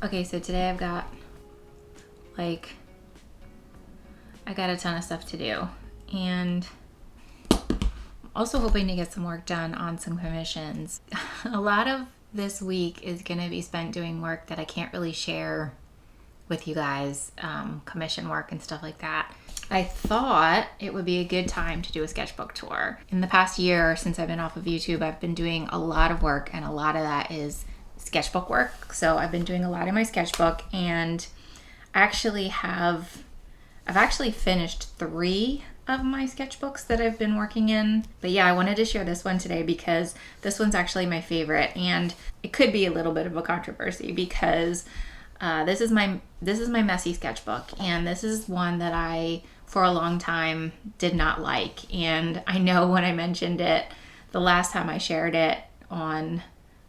Okay, so today I've got I got a ton of stuff to do, and also hoping to get some work done on some commissions. A lot of this week is going to be spent doing work that I can't really share with you guys, commission work and stuff like that. I thought it would be a good time to do a sketchbook tour. In the past year, since I've been off of YouTube, I've been doing a lot of work, and a lot of that is sketchbook work. So I've been doing a lot in my sketchbook, and I've actually finished 3 of my sketchbooks that I've been working in. But yeah, I wanted to share this one today because this one's actually my favorite, and it could be a little bit of a controversy because this is my messy sketchbook, and this is one that I for a long time did not like. And I know when I mentioned it the last time I shared it on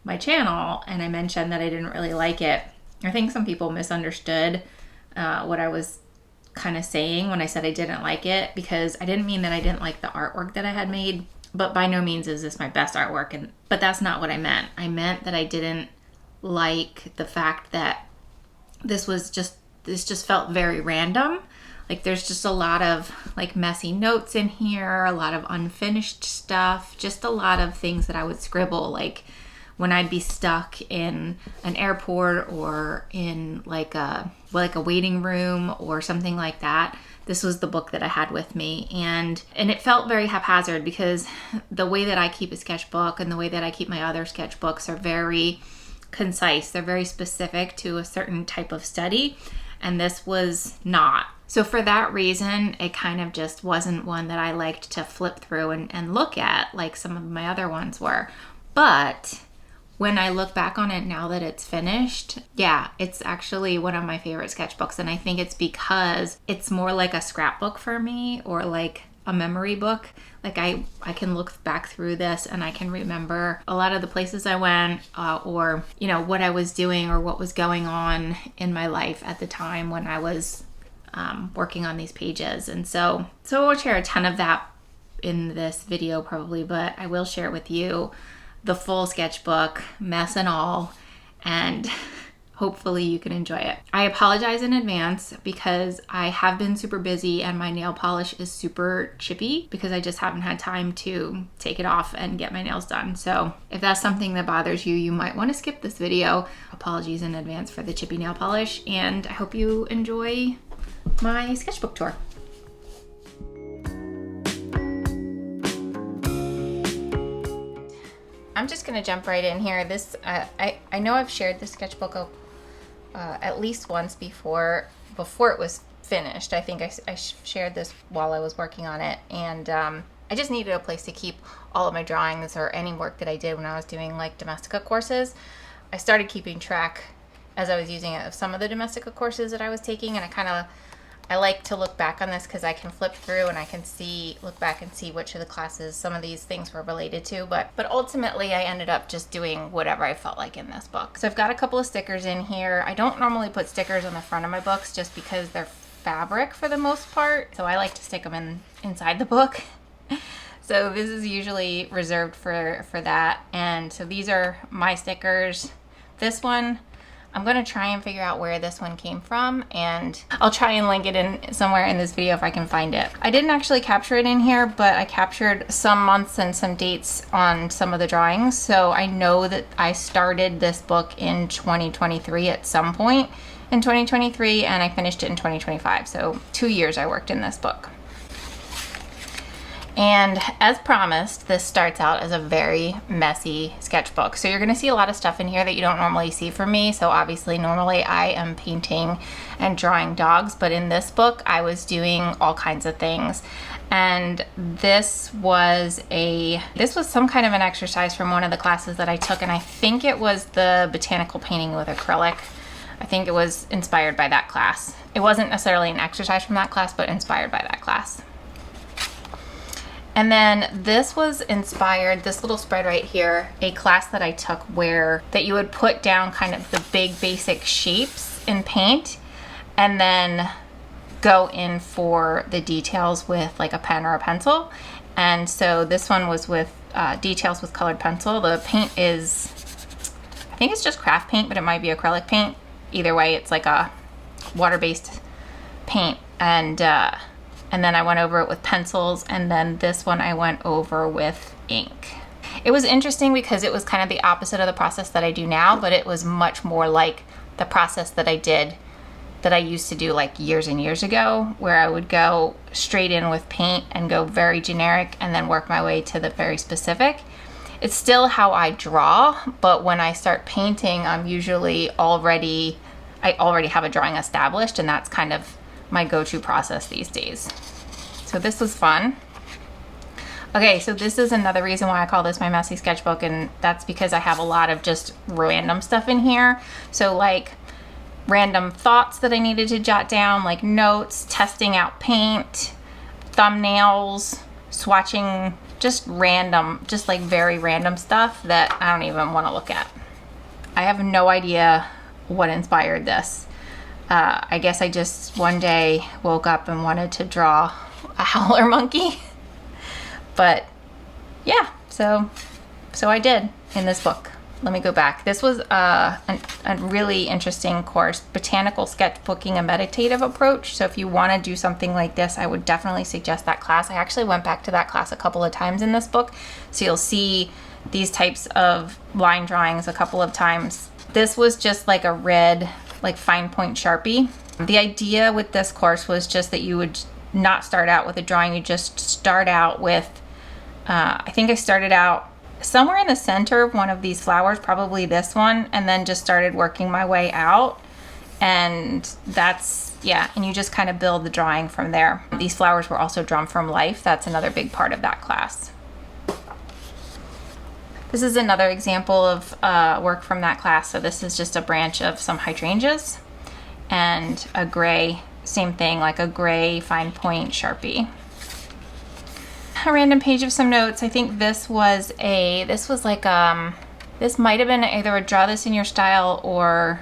my channel and I mentioned that I didn't really like it, I think some people misunderstood what I was kind of saying when I said I didn't like it, because I didn't mean that I didn't like the artwork that I had made, but by no means is this my best artwork. But that's not what I meant. I meant that I didn't like the fact that this just felt very random. Like there's just a lot of like messy notes in here, a lot of unfinished stuff, just a lot of things that I would scribble like when I'd be stuck in an airport or in like a waiting room or something like that. This was the book that I had with me, and it felt very haphazard because the way that I keep a sketchbook and the way that I keep my other sketchbooks are very concise. They're very specific to a certain type of study, and this was not. So for that reason, it kind of just wasn't one that I liked to flip through and look at like some of my other ones were. But when I look back on it now that it's finished, yeah, it's actually one of my favorite sketchbooks. And I think it's because it's more like a scrapbook for me, or like a memory book. Like I can look back through this and I can remember a lot of the places I went, or, you know, what I was doing or what was going on in my life at the time when I was working on these pages. And so I won't share a ton of that in this video probably, but I will share with you the full sketchbook, mess and all, and hopefully you can enjoy it. I apologize in advance because I have been super busy and my nail polish is super chippy because I just haven't had time to take it off and get my nails done. So if that's something that bothers you, you might want to skip this video. Apologies in advance for the chippy nail polish, and I hope you enjoy my sketchbook tour. I'm just gonna jump right in here. This I know I've shared this sketchbook at least once before it was finished. I think I shared this while I was working on it, and I just needed a place to keep all of my drawings or any work that I did when I was doing like Domestica courses. I started keeping track as I was using it of some of the Domestica courses that I was taking, and I like to look back on this because I can flip through and I can look back and see which of the classes some of these things were related to. But ultimately I ended up just doing whatever I felt like in this book. So I've got a couple of stickers in here. I don't normally put stickers on the front of my books just because they're fabric for the most part. So I like to stick them inside the book. So this is usually reserved for that. And so these are my stickers. This one, I'm going to try and figure out where this one came from, and I'll try and link it in somewhere in this video if I can find it. I didn't actually capture it in here, but I captured some months and some dates on some of the drawings. So I know that I started this book in 2023 at some point in 2023, and I finished it in 2025. So 2 years I worked in this book. And as promised, this starts out as a very messy sketchbook. So you're gonna see a lot of stuff in here that you don't normally see from me. So obviously, normally I am painting and drawing dogs, but in this book, I was doing all kinds of things. And this was some kind of an exercise from one of the classes that I took, and I think it was the botanical painting with acrylic. I think it was inspired by that class. It wasn't necessarily an exercise from that class, but inspired by that class. And then this was inspired, this little spread right here, a class that I took that you would put down kind of the big basic shapes in paint and then go in for the details with like a pen or a pencil. And so this one was with details with colored pencil. The paint is, I think it's just craft paint, but it might be acrylic paint. either way, it's like a water-based paint. And then I went over it with pencils, and then this one I went over with ink. It was interesting because it was kind of the opposite of the process that I do now, but it was much more like the process that I used to do like years and years ago, where I would go straight in with paint and go very generic and then work my way to the very specific. It's still how I draw, but when I start painting, I already have a drawing established, and that's kind of my go-to process these days. So this was fun. Okay, so this is another reason why I call this my messy sketchbook, and that's because I have a lot of just random stuff in here. So like random thoughts that I needed to jot down, like notes, testing out paint, thumbnails, swatching, just random, just like very random stuff that I don't even want to look at. I have no idea what inspired this. I guess I just one day woke up and wanted to draw a howler monkey. But yeah, so I did in this book. Let me go back. This was a really interesting course, Botanical Sketchbooking, a Meditative Approach. So if you want to do something like this, I would definitely suggest that class. I actually went back to that class a couple of times in this book. So you'll see these types of line drawings a couple of times. This was just like a red, like fine point Sharpie. The idea with this course was just that you would not start out with a drawing. You just start out with, I think I started out somewhere in the center of one of these flowers, probably this one, and then just started working my way out. And that's, yeah, and you just kind of build the drawing from there. These flowers were also drawn from life. That's another big part of that class. This is another example of work from that class. So this is just a branch of some hydrangeas and a gray, same thing, like a gray fine point Sharpie. A random page of some notes. I think this might have been either a draw this in your style or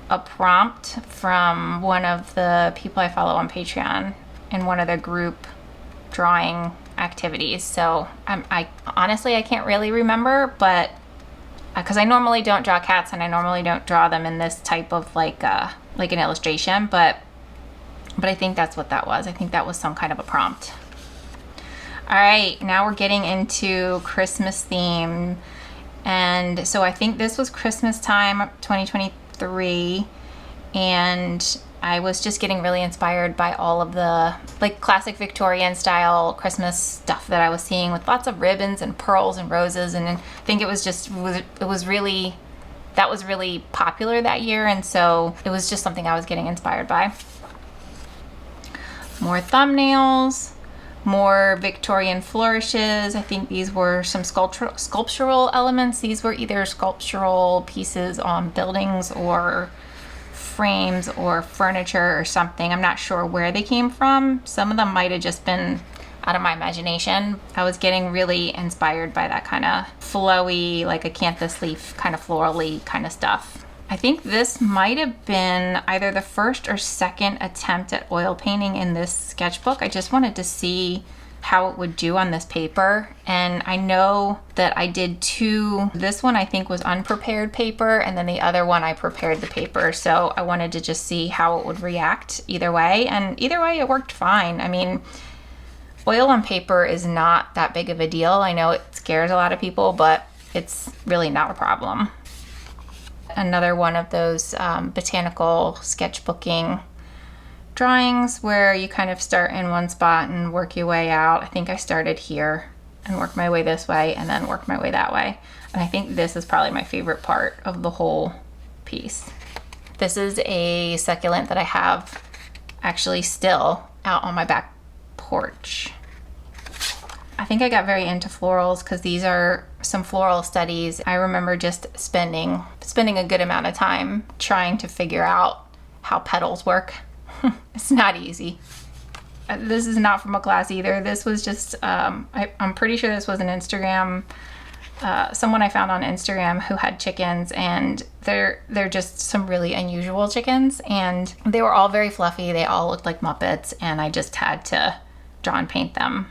a prompt from one of the people I follow on Patreon in one of their group drawing activities. So I honestly, I can't really remember, but because I normally don't draw cats and I normally don't draw them in this type of like an illustration, but I think that's what that was. I think that was some kind of a prompt. All right, now we're getting into Christmas theme. And so I think this was Christmas time, 2023. And I was just getting really inspired by all of the like classic Victorian style Christmas stuff that I was seeing with lots of ribbons and pearls and roses. And I think that was really popular that year. And so it was just something I was getting inspired by. More thumbnails. More Victorian flourishes. I think these were some sculptural elements. These were either sculptural pieces on buildings or frames or furniture or something. I'm not sure where they came from. Some of them might have just been out of my imagination. I was getting really inspired by that kind of flowy, like acanthus leaf, kind of florally kind of stuff. I think this might have been either the first or second attempt at oil painting in this sketchbook. I just wanted to see how it would do on this paper. And I know that I did two. This one I think was unprepared paper, and then the other one I prepared the paper. So I wanted to just see how it would react either way. And either way it worked fine. I mean, oil on paper is not that big of a deal. I know it scares a lot of people, but it's really not a problem. Another one of those botanical sketchbooking drawings where you kind of start in one spot and work your way out. I think I started here and worked my way this way and then worked my way that way. And I think this is probably my favorite part of the whole piece. This is a succulent that I have actually still out on my back porch. I think I got very into florals because these are some floral studies. I remember just spending a good amount of time trying to figure out how petals work. It's not easy. This is not from a class either. This was just, I'm pretty sure this was an Instagram, someone I found on Instagram who had chickens, and they're just some really unusual chickens, and they were all very fluffy. They all looked like Muppets, and I just had to draw and paint them.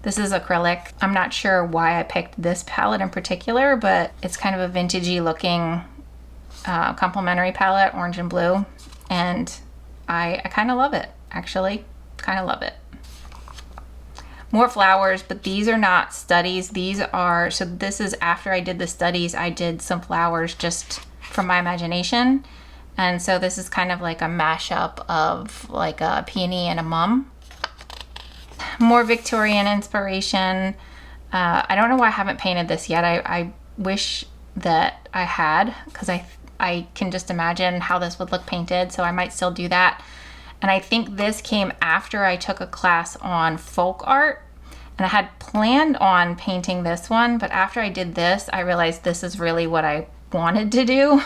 This is acrylic. I'm not sure why I picked this palette in particular, but it's kind of a vintagey looking complementary palette, orange and blue, and I kind of love it, actually. Kind of love it. More flowers, but these are not studies. These are, so this is after I did the studies, I did some flowers just from my imagination. And so this is kind of like a mashup of like a peony and a mum. More Victorian inspiration. I don't know why I haven't painted this yet. I wish that I had, because I can just imagine how this would look painted, so I might still do that. And I think this came after I took a class on folk art, and I had planned on painting this one, but after I did this, I realized this is really what I wanted to do.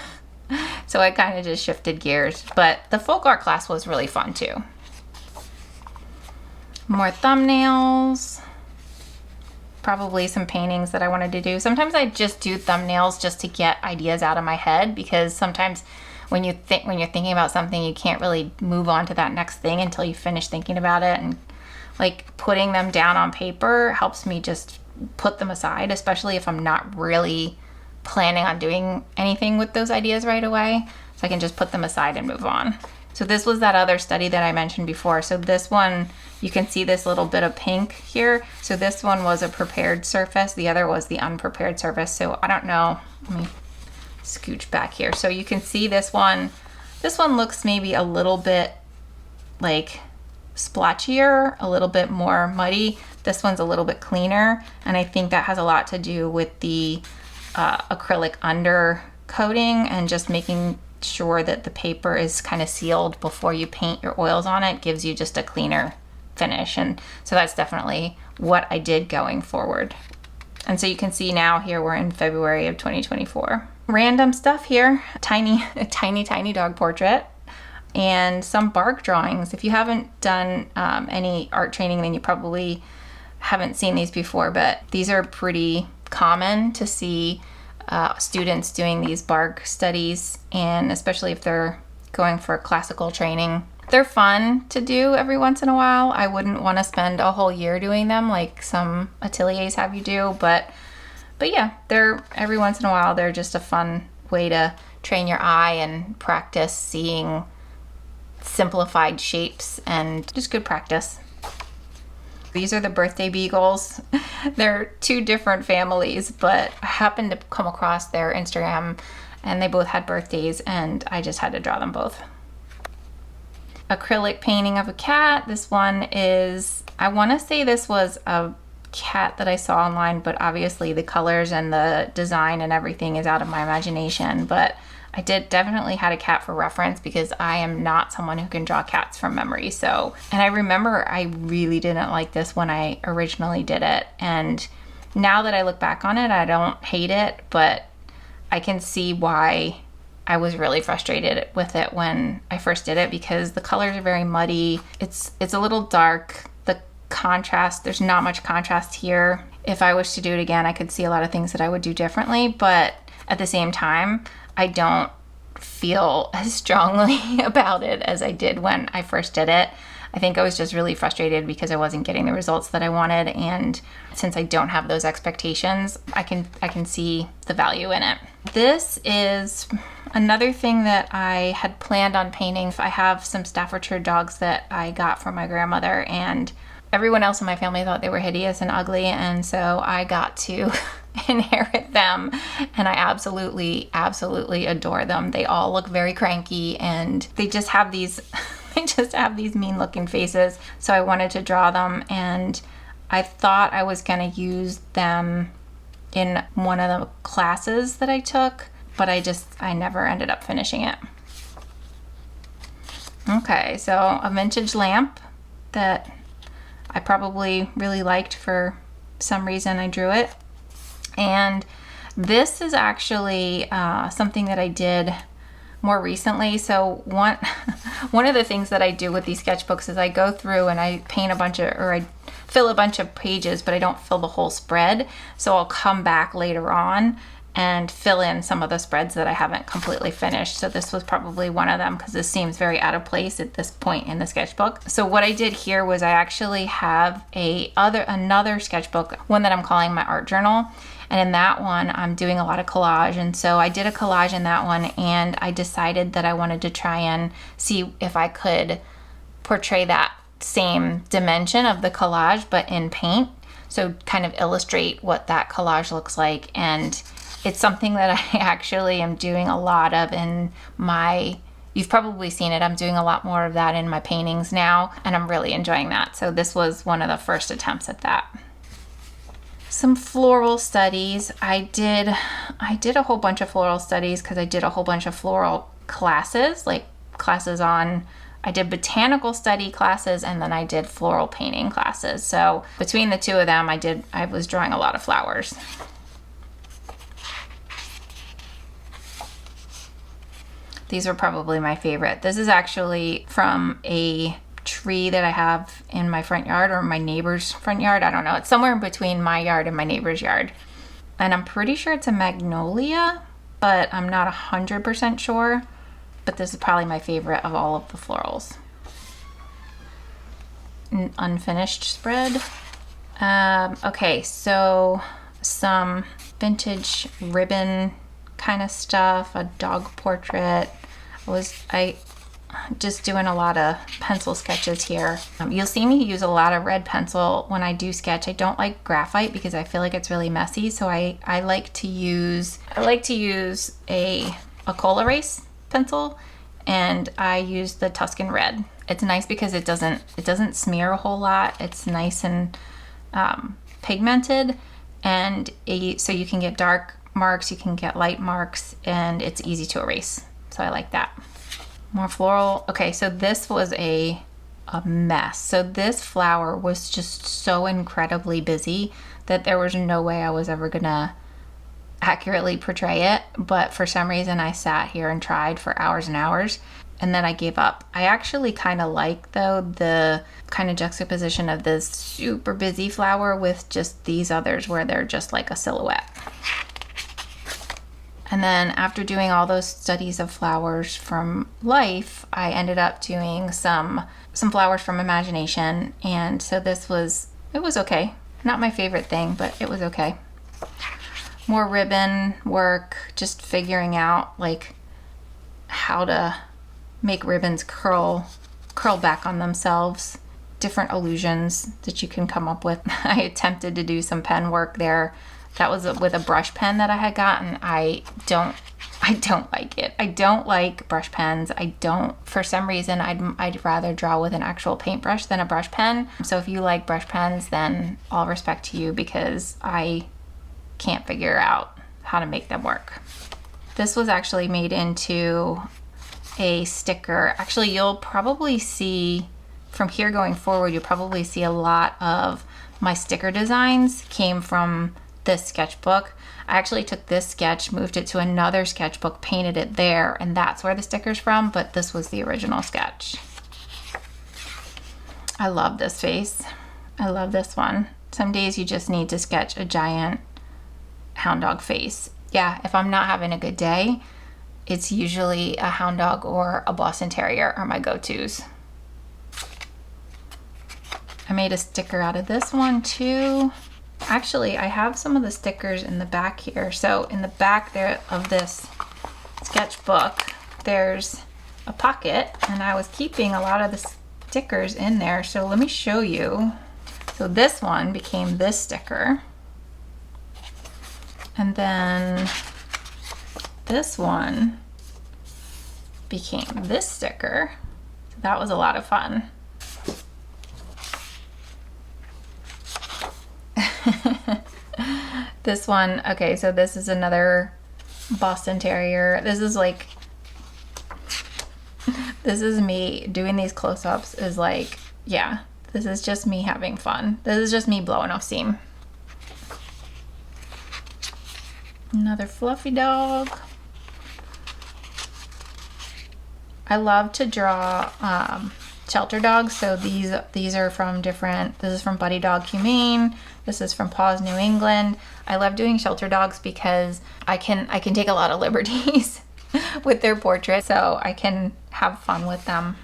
So I kind of just shifted gears, but the folk art class was really fun too. More thumbnails, probably some paintings that I wanted to do. Sometimes I just do thumbnails just to get ideas out of my head, because sometimes when you're thinking about something, you can't really move on to that next thing until you finish thinking about it. And like putting them down on paper helps me just put them aside, especially if I'm not really planning on doing anything with those ideas right away. So I can just put them aside and move on. So this was that other study that I mentioned before. So this one, you can see this little bit of pink here. So this one was a prepared surface. The other was the unprepared surface. So I don't know, let me scooch back here. So you can see this one looks maybe a little bit like splotchier, a little bit more muddy. This one's a little bit cleaner. And I think that has a lot to do with the acrylic under coating and just making sure that the paper is kind of sealed before you paint your oils on it. Gives you just a cleaner finish. And so that's definitely what I did going forward. And so you can see now here we're in February of 2024. Random stuff here, a tiny dog portrait and some bark drawings. If you haven't done any art training, then you probably haven't seen these before, but these are pretty common to see students doing these bark studies, and especially if they're going for classical training. They're fun to do every once in a while. I wouldn't want to spend a whole year doing them like some ateliers have you do, but yeah, they're every once in a while, they're just a fun way to train your eye and practice seeing simplified shapes, and just good practice. These are the birthday beagles. They're two different families, but I happened to come across their Instagram and they both had birthdays, and I just had to draw them both. Acrylic painting of a cat. This one is, I want to say this was a cat that I saw online, but obviously the colors and the design and everything is out of my imagination, but I definitely had a cat for reference, because I am not someone who can draw cats from memory. So, and I remember I really didn't like this when I originally did it. And now that I look back on it, I don't hate it, but I can see why I was really frustrated with it when I first did it, because the colors are very muddy. It's a little dark. The contrast, there's not much contrast here. If I was to do it again, I could see a lot of things that I would do differently, but at the same time, I don't feel as strongly about it as I did when I first did it. I think I was just really frustrated because I wasn't getting the results that I wanted, and since I don't have those expectations, I can see the value in it. This is another thing that I had planned on painting. I have some Staffordshire dogs that I got from my grandmother, and everyone else in my family thought they were hideous and ugly, and so I got to inherit them, and I absolutely adore them. They all look very cranky, and they just have these mean looking faces. So I wanted to draw them, and I thought I was gonna use them in one of the classes that I took, but I never ended up finishing it. Okay, so a vintage lamp that I probably really liked for some reason. I drew it. And this is actually something that I did more recently. So one of the things that I do with these sketchbooks is I go through and I paint I fill a bunch of pages, but I don't fill the whole spread. So I'll come back later on and fill in some of the spreads that I haven't completely finished. So this was probably one of them, because this seems very out of place at this point in the sketchbook. So what I did here was I actually have another sketchbook, one that I'm calling my art journal. And in that one, I'm doing a lot of collage. And so I did a collage in that one, and I decided that I wanted to try and see if I could portray that same dimension of the collage, but in paint. So kind of illustrate what that collage looks like. And it's something that I actually am doing a lot of in my, you've probably seen it, I'm doing a lot more of that in my paintings now, and I'm really enjoying that. So this was one of the first attempts at that. Some floral studies. I did a whole bunch of floral studies because I did a whole bunch of floral classes, like classes on, I did botanical study classes, and then I did floral painting classes. So between the two of them, I was drawing a lot of flowers. These are probably my favorite. This is actually from a tree that I have in my front yard, or my neighbor's front yard. I don't know. It's somewhere in between my yard and my neighbor's yard. And I'm pretty sure it's a magnolia, but I'm not 100% sure. But this is probably my favorite of all of the florals. An unfinished spread. Okay, so some vintage ribbon kind of stuff, a dog portrait. I just doing a lot of pencil sketches here. You'll see me use a lot of red pencil when I do sketch. I don't like graphite because I feel like it's really messy, so I like to use a cola race pencil, and I use the Tuscan red. It's nice because it doesn't smear a whole lot. It's nice and pigmented, and so you can get dark marks, you can get light marks, and it's easy to erase. So I like that. More floral. Okay, so this was a mess. So this flower was just so incredibly busy that there was no way I was ever gonna accurately portray it. But for some reason I sat here and tried for hours and hours, and then I gave up. I actually kind of like, though, the kind of juxtaposition of this super busy flower with just these others where they're just like a silhouette. And then after doing all those studies of flowers from life, I ended up doing some flowers from imagination. And so it was okay. Not my favorite thing, but it was okay. More ribbon work, just figuring out like how to make ribbons curl back on themselves. Different illusions that you can come up with. I attempted to do some pen work there. That was with a brush pen that I had gotten. I don't like it. I don't like brush pens. For some reason, I'd rather draw with an actual paintbrush than a brush pen. So if you like brush pens, then all respect to you, because I can't figure out how to make them work. This was actually made into a sticker. Actually, you'll probably see from here going forward, you'll probably see a lot of my sticker designs came from this sketchbook. I actually took this sketch, moved it to another sketchbook, painted it there, and that's where the sticker's from, but this was the original sketch. I love this face. I love this one. Some days you just need to sketch a giant hound dog face. Yeah, if I'm not having a good day, it's usually a hound dog or a Boston Terrier are my go-tos. I made a sticker out of this one too. Actually, I have some of the stickers in the back here. So in the back there of this sketchbook, there's a pocket, and I was keeping a lot of the stickers in there. So let me show you. So this one became this sticker. And then this one became this sticker. So that was a lot of fun. This one, okay, so this is another Boston Terrier. This is me doing these close-ups is like, yeah, this is just me having fun. This is just me blowing off steam. Another fluffy dog. I love to draw shelter dogs. So these are from different, this is from Buddy Dog Humane. This is from Paws New England. I love doing shelter dogs because I can take a lot of liberties with their portraits, so I can have fun with them.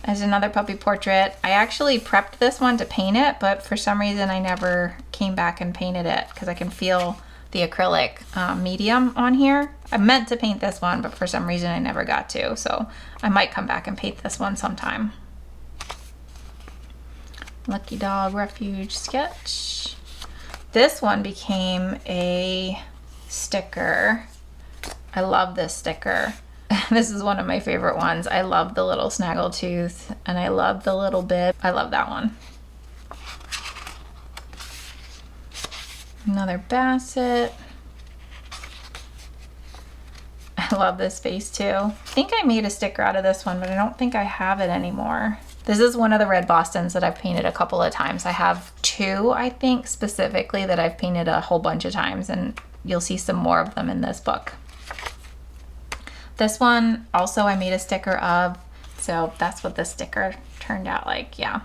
There's another puppy portrait. I actually prepped this one to paint it, but for some reason I never came back and painted it because I can feel the acrylic medium on here. I meant to paint this one, but for some reason I never got to, so I might come back and paint this one sometime. Lucky Dog Refuge sketch. This one became a sticker. I love this sticker. This is one of my favorite ones. I love the little snaggletooth and I love the little bib. I love that one. Another Basset. I love this face too. I think I made a sticker out of this one, but I don't think I have it anymore. This is one of the red Bostons that I've painted a couple of times. I have two, I think, specifically that I've painted a whole bunch of times, and you'll see some more of them in this book. This one also I made a sticker of, so that's what the sticker turned out like, yeah.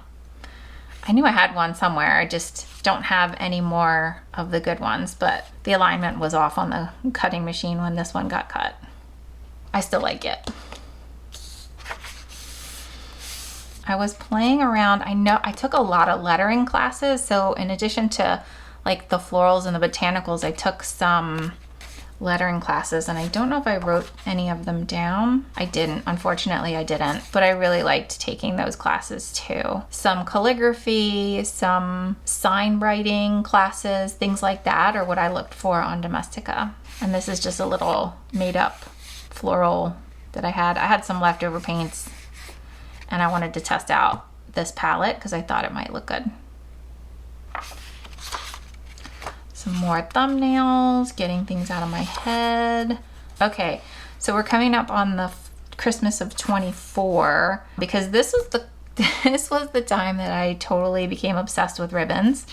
I knew I had one somewhere, I just don't have any more of the good ones, but the alignment was off on the cutting machine when this one got cut. I still like it. I was playing around, I know I took a lot of lettering classes, so in addition to like the florals and the botanicals, I took some lettering classes, and I don't know if I wrote any of them down. I didn't, unfortunately I didn't, but I really liked taking those classes too. Some calligraphy, some sign writing classes, things like that are what I looked for on Domestika. And this is just a little made up floral that I had. I had some leftover paints and I wanted to test out this palette because I thought it might look good. Some more thumbnails, getting things out of my head. Okay, so we're coming up on the Christmas of 24 because this was the time that I totally became obsessed with ribbons.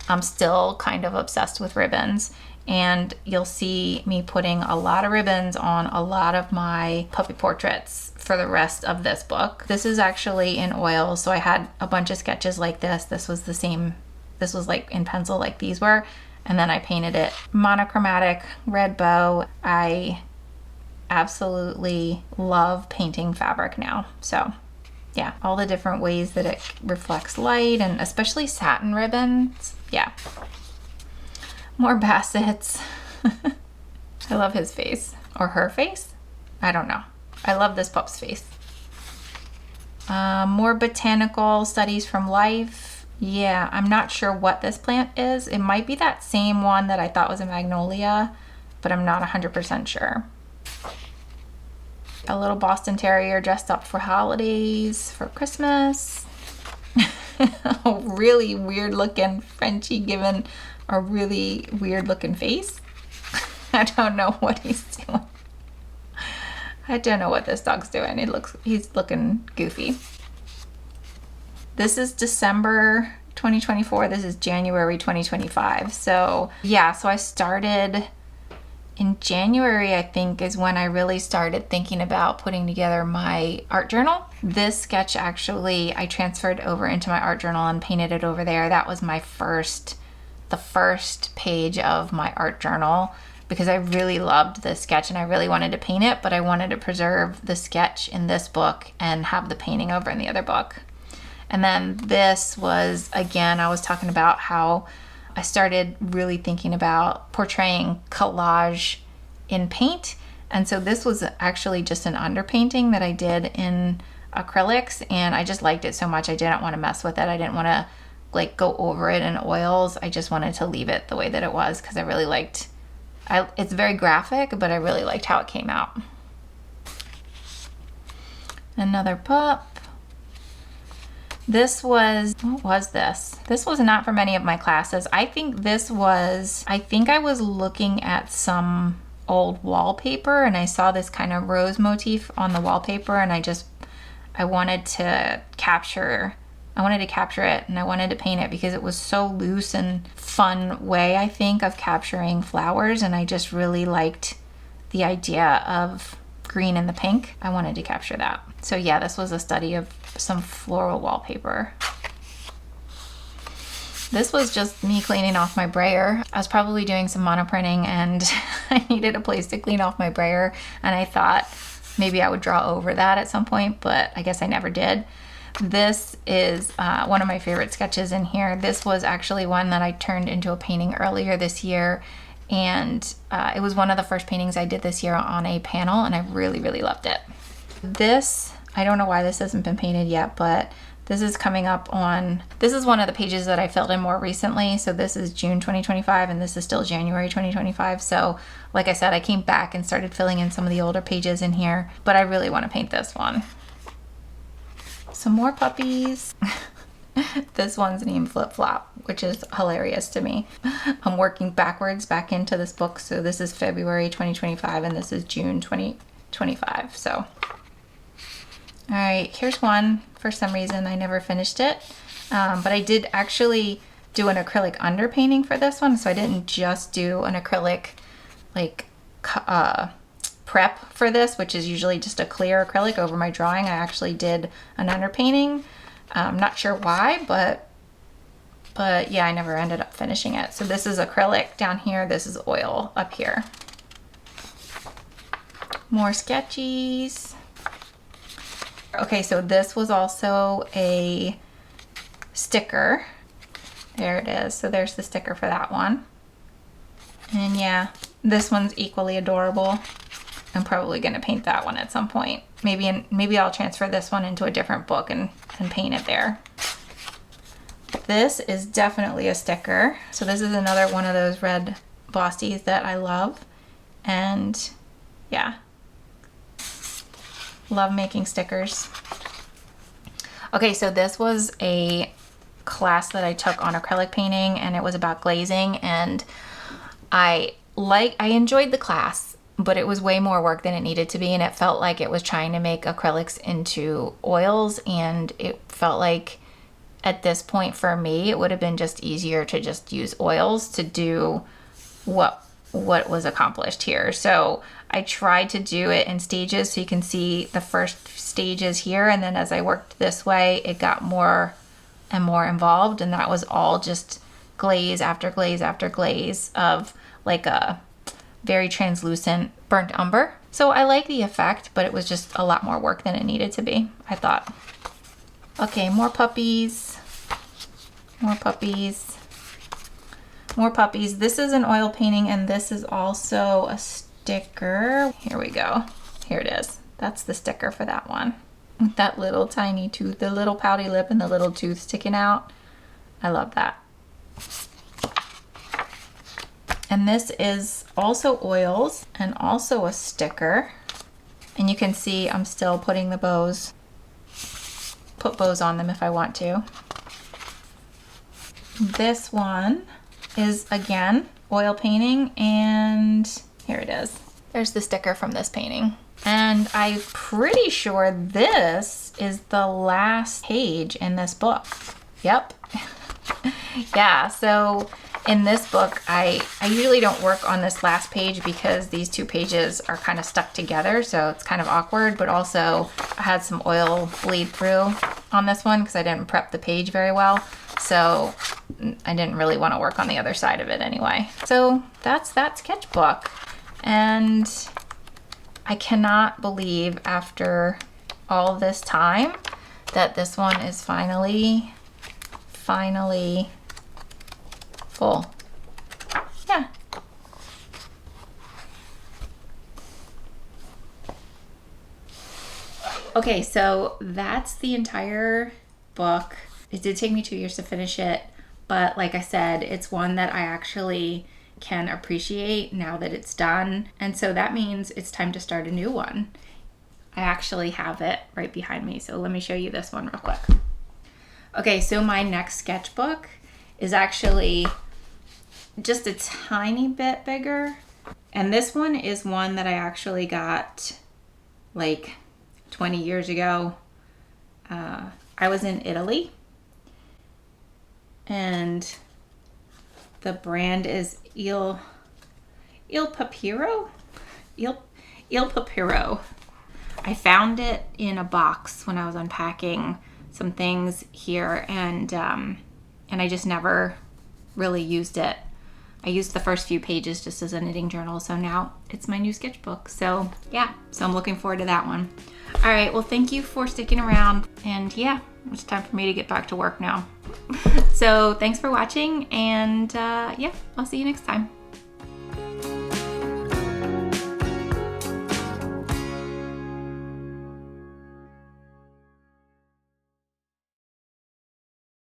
I'm still kind of obsessed with ribbons, and you'll see me putting a lot of ribbons on a lot of my puppy portraits for the rest of this book. This is actually in oil, so I had a bunch of sketches like this. This was the same, this was like in pencil like these were. And then I painted it monochromatic red bow. I absolutely love painting fabric now. So yeah, all the different ways that it reflects light, and especially satin ribbons. Yeah. More Bassets. I love his face. Or her face? I don't know. I love this pup's face. More botanical studies from life. Yeah, I'm not sure what this plant is. It might be that same one that I thought was a magnolia, but I'm not 100% sure. A little Boston Terrier dressed up for holidays, for Christmas. A really weird looking Frenchie given a really weird looking face. I don't know what he's doing. I don't know what this dog's doing. He's looking goofy. This is December 2024. This is January 2025. So yeah, so I started in January, I think, is when I really started thinking about putting together my art journal. This sketch actually, I transferred over into my art journal and painted it over there. That was the first page of my art journal because I really loved this sketch and I really wanted to paint it, but I wanted to preserve the sketch in this book and have the painting over in the other book. And then this was, again, I was talking about how I started really thinking about portraying collage in paint. And so this was actually just an underpainting that I did in acrylics, and I just liked it so much I didn't want to mess with it. I didn't want to like go over it in oils. I just wanted to leave it the way that it was because I really liked, it's very graphic, but I really liked how it came out. Another pup. This was, what was this? This was not from any of my classes. I think I was looking at some old wallpaper and I saw this kind of rose motif on the wallpaper, and I wanted to capture it and I wanted to paint it because it was so loose and fun way, I think, of capturing flowers, and I just really liked the idea of green and the pink. I wanted to capture that. So yeah, this was a study of some floral wallpaper. This was just me cleaning off my brayer. I was probably doing some monoprinting and I needed a place to clean off my brayer, and I thought maybe I would draw over that at some point, but I guess I never did. This is one of my favorite sketches in here. This was actually one that I turned into a painting earlier this year, and it was one of the first paintings I did this year on a panel, and I really, really loved it. This, I don't know why this hasn't been painted yet, but this is coming up on, this is one of the pages that I filled in more recently. So this is June 2025, and this is still January 2025. So like I said, I came back and started filling in some of the older pages in here, but I really want to paint this one. Some more puppies. This one's named Flip Flop, which is hilarious to me. I'm working backwards back into this book. So this is February 2025 and this is June 2025. So, all right, here's one. For some reason, I never finished it. But I did actually do an acrylic underpainting for this one. So I didn't just do an acrylic like prep for this, which is usually just a clear acrylic over my drawing. I actually did an underpainting. I'm not sure why, but yeah, I never ended up finishing it. So this is acrylic down here. This is oil up here. More sketchies. Okay, so this was also a sticker. There it is. So there's the sticker for that one. And yeah, this one's equally adorable. I'm probably going to paint that one at some point. Maybe I'll transfer this one into a different book and paint it there. This is definitely a sticker. So this is another one of those red bossies that I love. And yeah, love making stickers. Okay, so this was a class that I took on acrylic painting, and it was about glazing, and I enjoyed the class, but it was way more work than it needed to be, and it felt like it was trying to make acrylics into oils, and it felt like at this point for me it would have been just easier to just use oils to do what was accomplished here. So I tried to do it in stages, so you can see the first stages here, and then as I worked this way it got more and more involved, and that was all just glaze after glaze after glaze of like a very translucent burnt umber. So I like the effect, but it was just a lot more work than it needed to be, I thought. Okay, more puppies. More puppies. More puppies. This is an oil painting, and this is also a sticker. Here we go. Here it is. That's the sticker for that one. With that little tiny tooth, the little pouty lip and the little tooth sticking out. I love that. And this is also oils and also a sticker. And you can see I'm still putting the bows, put bows on them if I want to. This one is again oil painting, and here it is. There's the sticker from this painting. And I'm pretty sure this is the last page in this book. Yep. Yeah, so in this book, I usually don't work on this last page because these two pages are kind of stuck together, so it's kind of awkward, but also I had some oil bleed through on this one because I didn't prep the page very well, so I didn't really want to work on the other side of it anyway. So that's that sketchbook, and I cannot believe after all this time that this one is finally full. Yeah. Okay, so that's the entire book. It did take me 2 years to finish it, but like I said, it's one that I actually can appreciate now that it's done. And so that means it's time to start a new one. I actually have it right behind me, so let me show you this one real quick. Okay, so my next sketchbook is actually just a tiny bit bigger. And this one is one that I actually got like 20 years ago. I was in Italy, and the brand is Il Papiro. Il Papiro. I found it in a box when I was unpacking some things here, and I just never really used it. I used the first few pages just as a knitting journal, so now it's my new sketchbook. So yeah, so I'm looking forward to that one. All right, well, thank you for sticking around, and yeah, it's time for me to get back to work now. So thanks for watching, and yeah, I'll see you next time.